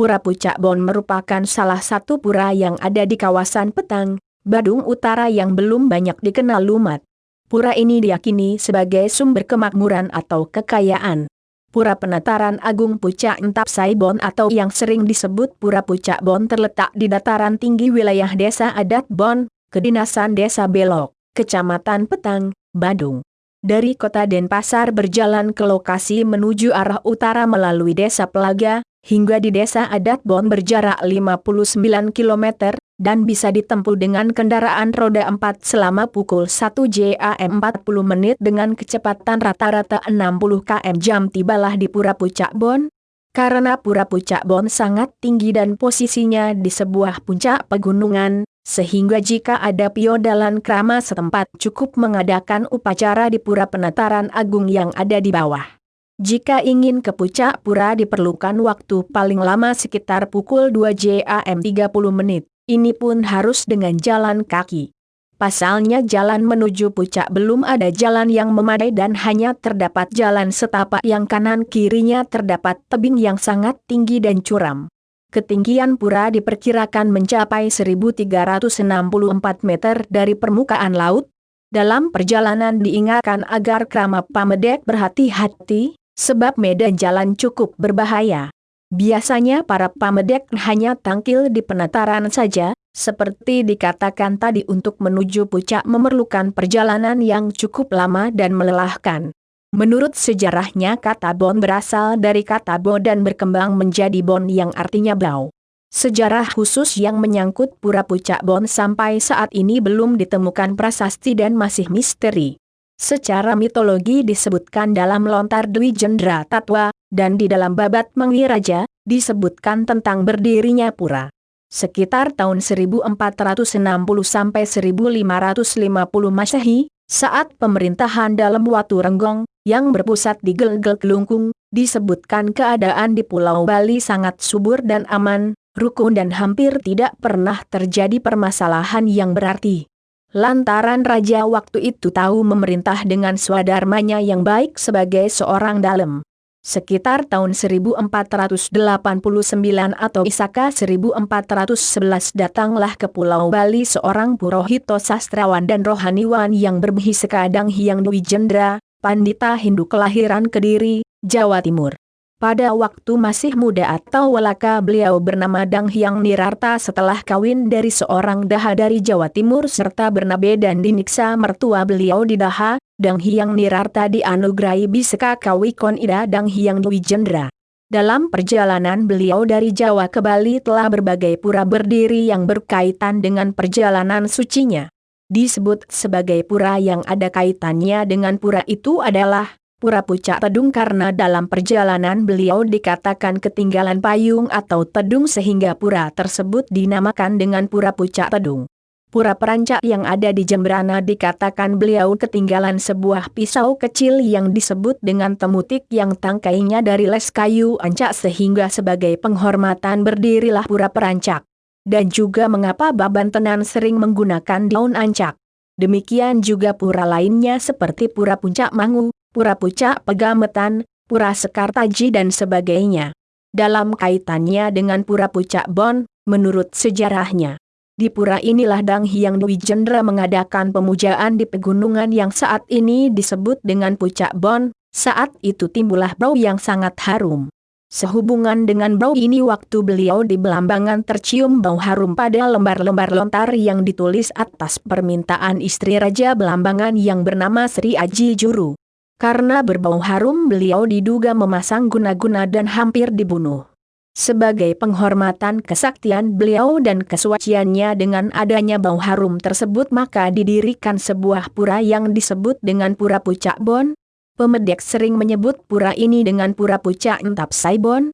Pura Pucak Bon merupakan salah satu pura yang ada di kawasan Petang, Badung Utara yang belum banyak dikenal umat. Pura ini diyakini sebagai sumber kemakmuran atau kekayaan. Pura Penataran Agung Pucak Entap Sai Bon atau yang sering disebut Pura Pucak Bon terletak di dataran tinggi wilayah Desa Adat Bon, Kedinasan Desa Belok, Kecamatan Petang, Badung. Dari kota Denpasar berjalan ke lokasi menuju arah utara melalui Desa Pelaga, hingga di Desa Adat Bon berjarak 59 km, dan bisa ditempuh dengan kendaraan roda 4 selama pukul 1 jam 40 menit dengan kecepatan rata-rata 60 km/jam. Tibalah di Pura Pucak Bon. Karena Pura Pucak Bon sangat tinggi dan posisinya di sebuah puncak pegunungan, sehingga jika ada piodalan krama setempat cukup mengadakan upacara di Pura Penataran Agung yang ada di bawah. Jika ingin ke puncak pura diperlukan waktu paling lama sekitar pukul 2 jam 30 menit, ini pun harus dengan jalan kaki. Pasalnya jalan menuju puncak belum ada jalan yang memadai dan hanya terdapat jalan setapak yang kanan kirinya terdapat tebing yang sangat tinggi dan curam. Ketinggian pura diperkirakan mencapai 1364 meter dari permukaan laut. Dalam perjalanan diingatkan agar krama pamedek berhati-hati, sebab medan jalan cukup berbahaya. Biasanya para pamedek hanya tangkil di penataran saja, seperti dikatakan tadi untuk menuju puncak memerlukan perjalanan yang cukup lama dan melelahkan. Menurut sejarahnya kata Bon berasal dari kata Bo dan berkembang menjadi Bon yang artinya bau. Sejarah khusus yang menyangkut Pura Pucak Bon sampai saat ini belum ditemukan prasasti dan masih misteri. Secara mitologi disebutkan dalam Lontar Dwi Jendra Tatwa, dan di dalam Babat Mangiraja, disebutkan tentang berdirinya pura. Sekitar tahun 1460 sampai 1550 Masehi, saat pemerintahan dalam Watu Renggong, yang berpusat di Gelgel Kelungkung, disebutkan keadaan di Pulau Bali sangat subur dan aman, rukun dan hampir tidak pernah terjadi permasalahan yang berarti. Lantaran raja waktu itu tahu memerintah dengan swadharmanya yang baik sebagai seorang dalem. Sekitar tahun 1489 atau Isaka 1411 datanglah ke Pulau Bali seorang purohito sastrawan dan rohaniwan yang berbihisa Dang Hyang Dwi Jendra, Pandita Hindu kelahiran Kediri, Jawa Timur. Pada waktu masih muda atau welaka beliau bernama Dang Hyang Nirarta setelah kawin dari seorang daha dari Jawa Timur serta bernabe dan diniksa mertua beliau di daha, Dang Hyang Nirarta dianugerahi bisika kawikon ida Dang Hyang Dwi Jendra. Dalam perjalanan beliau dari Jawa ke Bali telah berbagai pura berdiri yang berkaitan dengan perjalanan sucinya. Disebut sebagai pura yang ada kaitannya dengan pura itu adalah Pura Pucak Tedung karena dalam perjalanan beliau dikatakan ketinggalan payung atau tedung sehingga pura tersebut dinamakan dengan Pura Pucak Tedung. Pura Perancak yang ada di Jembrana dikatakan beliau ketinggalan sebuah pisau kecil yang disebut dengan temutik yang tangkainya dari les kayu ancak sehingga sebagai penghormatan berdirilah Pura Perancak. Dan juga mengapa Babantenan sering menggunakan daun ancak. Demikian juga pura lainnya seperti Pura Puncak Mangu, Pura Pucak Pegametan, Pura Sekartaji dan sebagainya. Dalam kaitannya dengan Pura Pucak Bon, menurut sejarahnya, di pura inilah Dang Hyang Dwi Jendra mengadakan pemujaan di pegunungan yang saat ini disebut dengan Pucak Bon. Saat itu timbullah bau yang sangat harum. Sehubungan dengan bau ini waktu beliau di Belambangan tercium bau harum pada lembar-lembar lontar yang ditulis atas permintaan istri Raja Belambangan yang bernama Sri Aji Juru. Karena berbau harum beliau diduga memasang guna-guna dan hampir dibunuh. Sebagai penghormatan kesaktian beliau dan kesuciannya dengan adanya bau harum tersebut maka didirikan sebuah pura yang disebut dengan Pura Pucak Bon. Pemedek sering menyebut pura ini dengan Pura Pucak Entap Sai Bon.